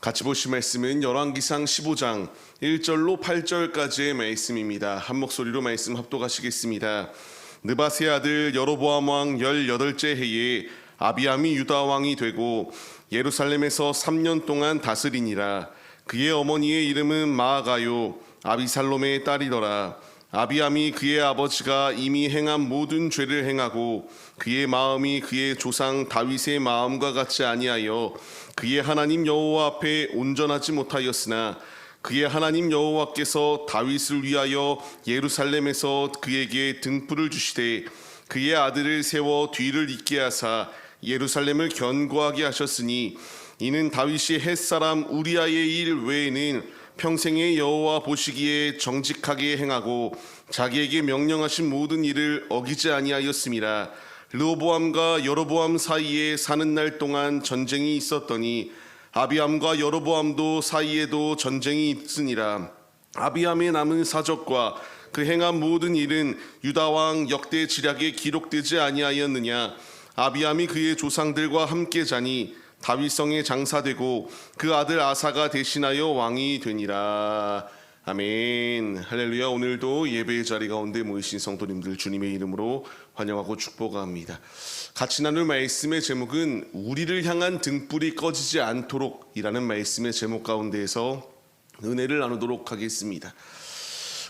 같이 보실 말씀은 열왕기상 15장 1절로 8절까지의 말씀입니다. 한 목소리로 말씀 합독하시겠습니다. 느바세 아들 여로보암 왕 18째 해에 아비암이 유다 왕이 되고 예루살렘에서 3년 동안 다스리니라. 그의 어머니의 이름은 마아가요 아비살롬의 딸이더라. 아비암이 그의 아버지가 이미 행한 모든 죄를 행하고 그의 마음이 그의 조상 다윗의 마음과 같이 아니하여 그의 하나님 여호와 앞에 온전하지 못하였으나 그의 하나님 여호와께서 다윗을 위하여 예루살렘에서 그에게 등불을 주시되 그의 아들을 세워 뒤를 잇게 하사 예루살렘을 견고하게 하셨으니 이는 다윗이 햇사람 우리아의 일 외에는 평생의 여호와 보시기에 정직하게 행하고 자기에게 명령하신 모든 일을 어기지 아니하였음이라. 르호보암과 여로보암 사이에 사는 날 동안 전쟁이 있었더니 아비암과 여로보암도 사이에도 전쟁이 있으니라. 아비암의 남은 사적과 그 행한 모든 일은 유다 왕 역대 지략에 기록되지 아니하였느냐. 아비암이 그의 조상들과 함께 자니 다윗성에 장사되고 그 아들 아사가 대신하여 왕이 되니라. 아멘. 할렐루야. 오늘도 예배의 자리 가운데 모이신 성도님들 주님의 이름으로 환영하고 축복합니다. 같이 나눌 말씀의 제목은 우리를 향한 등불이 꺼지지 않도록 이라는 말씀의 제목 가운데에서 은혜를 나누도록 하겠습니다.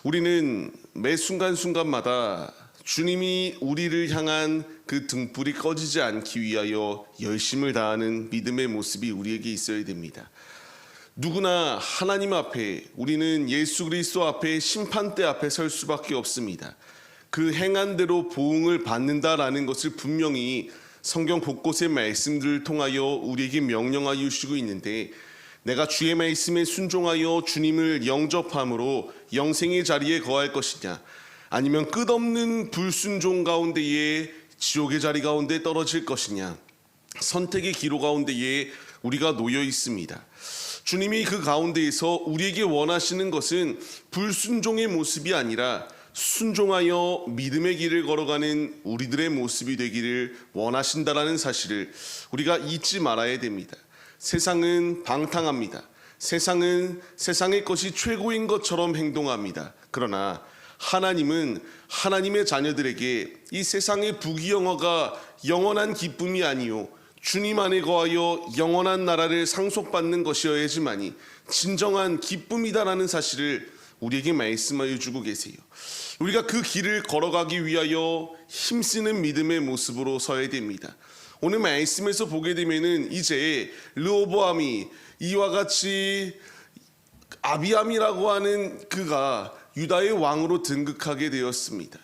우리는 매 순간순간마다 주님이 우리를 향한 그 등불이 꺼지지 않기 위하여 열심을 다하는 믿음의 모습이 우리에게 있어야 됩니다. 누구나 하나님 앞에, 우리는 예수 그리스도 앞에 심판대 앞에 설 수밖에 없습니다. 그 행한 대로 보응을 받는다라는 것을 분명히 성경 곳곳의 말씀들을 통하여 우리에게 명령하여 주시고 있는데, 내가 주의 말씀에 순종하여 주님을 영접함으로 영생의 자리에 거할 것이냐, 아니면 끝없는 불순종 가운데에 지옥의 자리 가운데 떨어질 것이냐, 선택의 기로 가운데에 우리가 놓여 있습니다. 주님이 그 가운데에서 우리에게 원하시는 것은 불순종의 모습이 아니라 순종하여 믿음의 길을 걸어가는 우리들의 모습이 되기를 원하신다라는 사실을 우리가 잊지 말아야 됩니다. 세상은 방탕합니다. 세상은 세상의 것이 최고인 것처럼 행동합니다. 그러나 하나님은 하나님의 자녀들에게 이 세상의 부귀영화가 영원한 기쁨이 아니요 주님 안에 거하여 영원한 나라를 상속받는 것이어야지만이 진정한 기쁨이다라는 사실을 우리에게 말씀하여 주고 계세요. 우리가 그 길을 걸어가기 위하여 힘쓰는 믿음의 모습으로 서야 됩니다. 오늘 말씀에서 보게 되면은 이제 르호보암이 이와 같이 아비암이라고 하는 그가 유다의 왕으로 등극하게 되었습니다.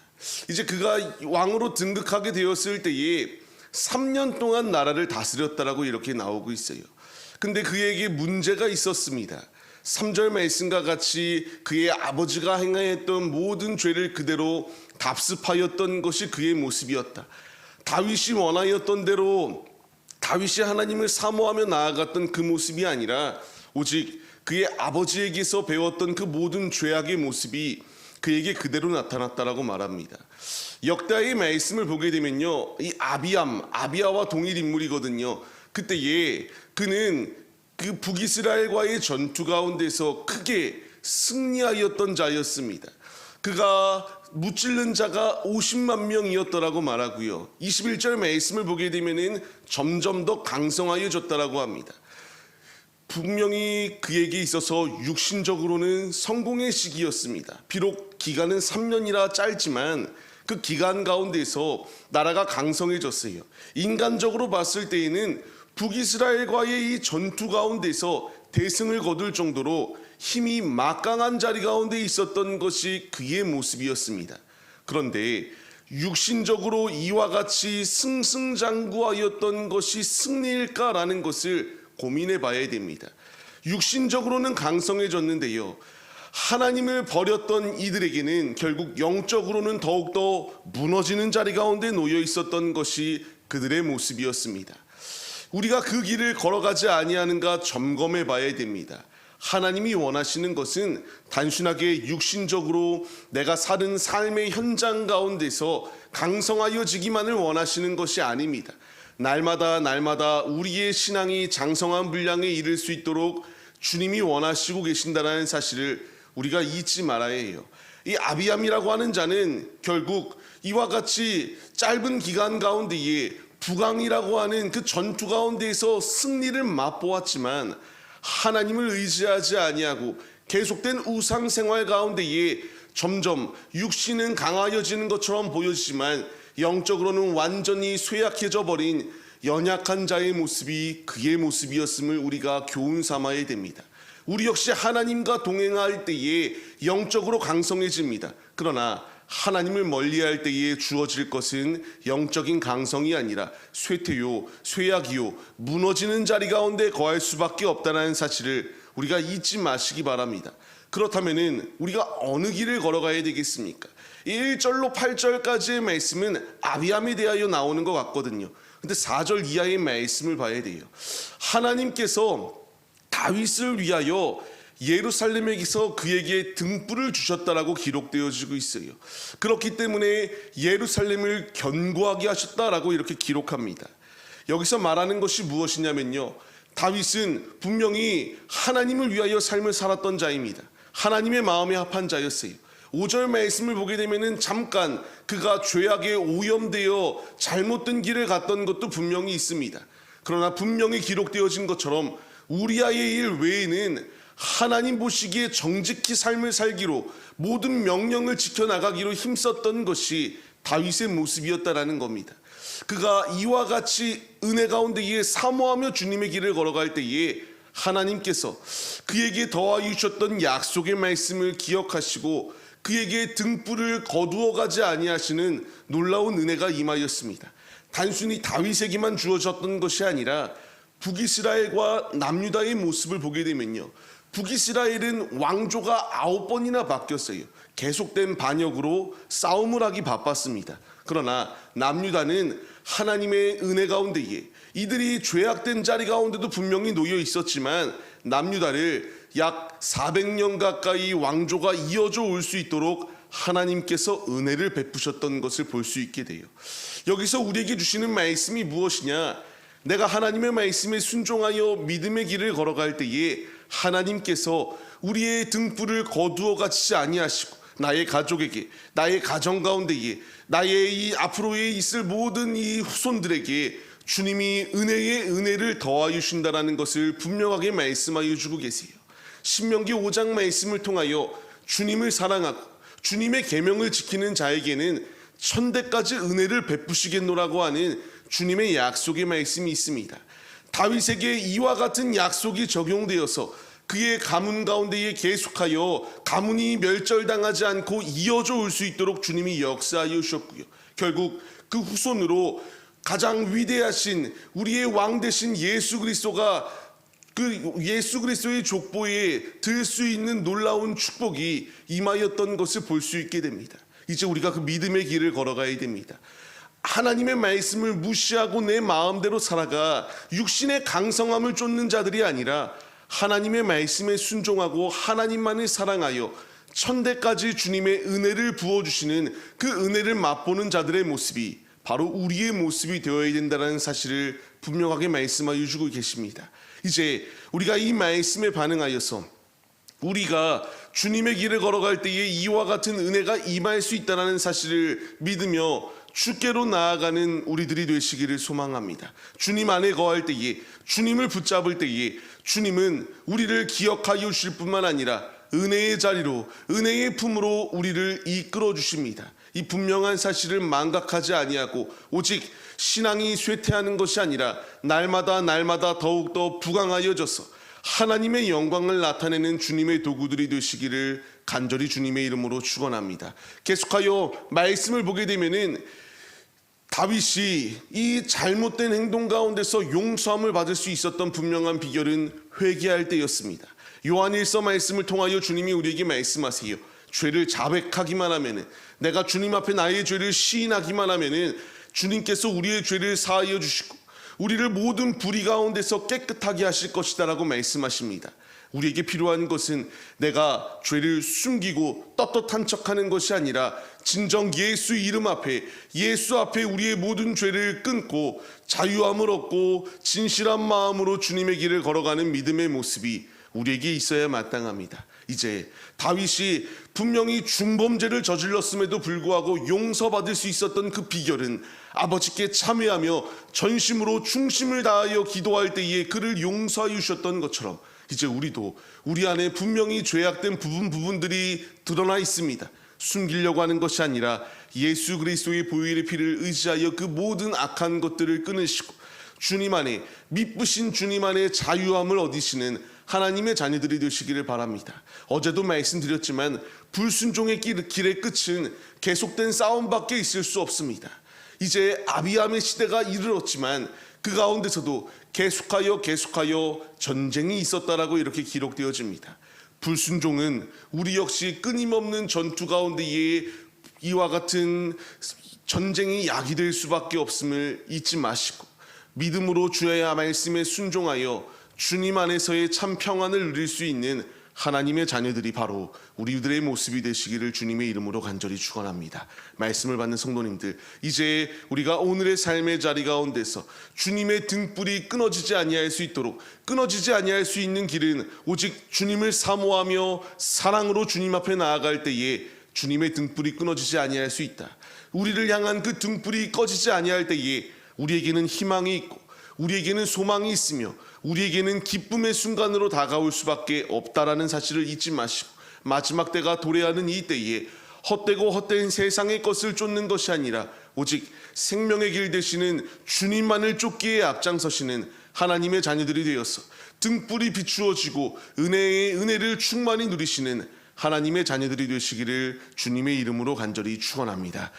이제 그가 왕으로 등극하게 되었을 때에 3년 동안 나라를 다스렸다라고 이렇게 나오고 있어요. 근데 그에게 문제가 있었습니다. 3절 말씀과 같이 그의 아버지가 행하였던 모든 죄를 그대로 답습하였던 것이 그의 모습이었다. 다윗이 원하였던 대로 다윗이 하나님을 사모하며 나아갔던 그 모습이 아니라 오직 그의 아버지에게서 배웠던 그 모든 죄악의 모습이 그에게 그대로 나타났다라고 말합니다. 역대의 말씀을 보게 되면요, 이 아비야와 동일 인물이거든요. 그때에 그는 그 북이스라엘과의 전투 가운데서 크게 승리하였던 자였습니다. 그가 무찔른 자가 50만 명이었더라고 말하고요. 21절 말씀을 보게 되면은 점점 더 강성하여졌다라고 합니다. 분명히 그에게 있어서 육신적으로는 성공의 시기였습니다. 비록 기간은 3년이라 짧지만 그 기간 가운데서 나라가 강성해졌어요. 인간적으로 봤을 때에는 북이스라엘과의 이 전투 가운데서 대승을 거둘 정도로 힘이 막강한 자리 가운데 있었던 것이 그의 모습이었습니다. 그런데 육신적으로 이와 같이 승승장구하였던 것이 승리일까라는 것을 고민해 봐야 됩니다. 육신적으로는 강성해졌는데요, 하나님을 버렸던 이들에게는 결국 영적으로는 더욱더 무너지는 자리 가운데 놓여 있었던 것이 그들의 모습이었습니다. 우리가 그 길을 걸어가지 아니하는가 점검해 봐야 됩니다. 하나님이 원하시는 것은 단순하게 육신적으로 내가 사는 삶의 현장 가운데서 강성하여지기만을 원하시는 것이 아닙니다. 날마다 우리의 신앙이 장성한 분량에 이를 수 있도록 주님이 원하시고 계신다는 사실을 우리가 잊지 말아야 해요. 이 아비암이라고 하는 자는 결국 이와 같이 짧은 기간 가운데에 북왕이라고 하는 그 전투 가운데에서 승리를 맛보았지만 하나님을 의지하지 아니하고 계속된 우상 생활 가운데에 점점 육신은 강하여지는 것처럼 보여지지만 영적으로는 완전히 쇠약해져 버린 연약한 자의 모습이 그의 모습이었음을 우리가 교훈 삼아야 됩니다. 우리 역시 하나님과 동행할 때에 영적으로 강성해집니다. 그러나 하나님을 멀리할 때에 주어질 것은 영적인 강성이 아니라 쇠퇴요, 쇠약이요, 무너지는 자리 가운데 거할 수밖에 없다는 사실을 우리가 잊지 마시기 바랍니다. 그렇다면 우리가 어느 길을 걸어가야 되겠습니까? 1절로 8절까지의 말씀은 아비암에 대하여 나오는 것 같거든요. 근데 4절 이하의 말씀을 봐야 돼요. 하나님께서 다윗을 위하여 예루살렘에서 그에게 등불을 주셨다라고 기록되어지고 있어요. 그렇기 때문에 예루살렘을 견고하게 하셨다라고 이렇게 기록합니다. 여기서 말하는 것이 무엇이냐면요, 다윗은 분명히 하나님을 위하여 삶을 살았던 자입니다. 하나님의 마음에 합한 자였어요. 5절 말씀을 보게 되면은 잠깐 그가 죄악에 오염되어 잘못된 길을 갔던 것도 분명히 있습니다. 그러나 분명히 기록되어진 것처럼 우리아의 일 외에는 하나님 보시기에 정직히 삶을 살기로 모든 명령을 지켜나가기로 힘썼던 것이 다윗의 모습이었다라는 겁니다. 그가 이와 같이 은혜 가운데에 사모하며 주님의 길을 걸어갈 때에 하나님께서 그에게 더하여 주셨던 약속의 말씀을 기억하시고 그에게 등불을 거두어 가지 아니하시는 놀라운 은혜가 임하였습니다. 단순히 다윗에게만 주어졌던 것이 아니라 북이스라엘과 남유다의 모습을 보게 되면요, 북이스라엘은 왕조가 9번이나 바뀌었어요. 계속된 반역으로 싸움을 하기 바빴습니다. 그러나 남유다는 하나님의 은혜 가운데에 이들이 죄악된 자리 가운데도 분명히 놓여 있었지만 남유다를 약 400년 가까이 왕조가 이어져 올 수 있도록 하나님께서 은혜를 베푸셨던 것을 볼 수 있게 돼요. 여기서 우리에게 주시는 말씀이 무엇이냐? 내가 하나님의 말씀에 순종하여 믿음의 길을 걸어갈 때에 하나님께서 우리의 등불을 거두어 가지 아니하시고 나의 가족에게, 나의 가정 가운데에, 나의 이 앞으로에 있을 모든 이 후손들에게 주님이 은혜의 은혜를 더하여 주신다라는 것을 분명하게 말씀하여 주고 계세요. 신명기 5장 말씀을 통하여 주님을 사랑하고 주님의 계명을 지키는 자에게는 천대까지 은혜를 베푸시겠노라고 하는 주님의 약속의 말씀이 있습니다. 다윗에게 이와 같은 약속이 적용되어서 그의 가문 가운데에 계속하여 가문이 멸절당하지 않고 이어져 올 수 있도록 주님이 역사하여 주셨고요. 결국 그 후손으로 가장 위대하신 우리의 왕 되신 예수 그리스도가 그 예수 그리스도의 족보에 들 수 있는 놀라운 축복이 임하였던 것을 볼 수 있게 됩니다. 이제 우리가 그 믿음의 길을 걸어가야 됩니다. 하나님의 말씀을 무시하고 내 마음대로 살아가 육신의 강성함을 쫓는 자들이 아니라 하나님의 말씀에 순종하고 하나님만을 사랑하여 천대까지 주님의 은혜를 부어주시는 그 은혜를 맛보는 자들의 모습이 바로 우리의 모습이 되어야 된다는 사실을 분명하게 말씀하여 주고 계십니다. 이제 우리가 이 말씀에 반응하여서 우리가 주님의 길을 걸어갈 때에 이와 같은 은혜가 임할 수 있다는 사실을 믿으며 주께로 나아가는 우리들이 되시기를 소망합니다. 주님 안에 거할 때에, 주님을 붙잡을 때에 주님은 우리를 기억하여 주실 뿐만 아니라 은혜의 자리로, 은혜의 품으로 우리를 이끌어 주십니다. 이 분명한 사실을 망각하지 아니하고 오직 신앙이 쇠퇴하는 것이 아니라 날마다 더욱더 부강하여져서 하나님의 영광을 나타내는 주님의 도구들이 되시기를 간절히 주님의 이름으로 축원합니다. 계속하여 말씀을 보게 되면은 다윗이 이 잘못된 행동 가운데서 용서함을 받을 수 있었던 분명한 비결은 회개할 때였습니다. 요한일서 말씀을 통하여 주님이 우리에게 말씀하세요. 죄를 자백하기만 하면은, 내가 주님 앞에 나의 죄를 시인하기만 하면은 주님께서 우리의 죄를 사하여 주시고 우리를 모든 불의 가운데서 깨끗하게 하실 것이다라고 말씀하십니다. 우리에게 필요한 것은 내가 죄를 숨기고 떳떳한 척하는 것이 아니라 진정 예수 이름 앞에, 예수 앞에 우리의 모든 죄를 끊고 자유함을 얻고 진실한 마음으로 주님의 길을 걸어가는 믿음의 모습이 우리에게 있어야 마땅합니다. 이제 다윗이 분명히 중범죄를 저질렀음에도 불구하고 용서받을 수 있었던 그 비결은 아버지께 참회하며 전심으로 충심을 다하여 기도할 때에 그를 용서하여 주셨던 것처럼 이제 우리도 우리 안에 분명히 죄악된 부분들이 드러나 있습니다. 숨기려고 하는 것이 아니라 예수 그리스도의 보혈의 피를 의지하여 그 모든 악한 것들을 끊으시고 주님 안에 미쁘신 주님 안에 자유함을 얻으시는 하나님의 자녀들이 되시기를 바랍니다. 어제도 말씀드렸지만 불순종의 길의 끝은 계속된 싸움밖에 있을 수 없습니다. 이제 아비함의 시대가 이르렀지만 그 가운데서도 계속하여 전쟁이 있었다라고 이렇게 기록되어집니다. 불순종은 우리 역시 끊임없는 전투 가운데에 이와 같은 전쟁이 야기될 수밖에 없음을 잊지 마시고 믿음으로 주의 말씀에 순종하여 주님 안에서의 참 평안을 누릴 수 있는 하나님의 자녀들이 바로 우리들의 모습이 되시기를 주님의 이름으로 간절히 축원합니다. 말씀을 받는 성도님들, 이제 우리가 오늘의 삶의 자리 가운데서 주님의 등불이 끊어지지 아니할 수 있도록, 끊어지지 아니할 수 있는 길은 오직 주님을 사모하며 사랑으로 주님 앞에 나아갈 때에 주님의 등불이 끊어지지 아니할 수 있다. 우리를 향한 그 등불이 꺼지지 아니할 때에 우리에게는 희망이 있고 우리에게는 소망이 있으며 우리에게는 기쁨의 순간으로 다가올 수밖에 없다라는 사실을 잊지 마시고 마지막 때가 도래하는 이 때에 헛되고 헛된 세상의 것을 쫓는 것이 아니라 오직 생명의 길 되시는 주님만을 쫓기에 앞장서시는 하나님의 자녀들이 되어서 등불이 비추어지고 은혜를 충만히 누리시는 하나님의 자녀들이 되시기를 주님의 이름으로 간절히 축원합니다.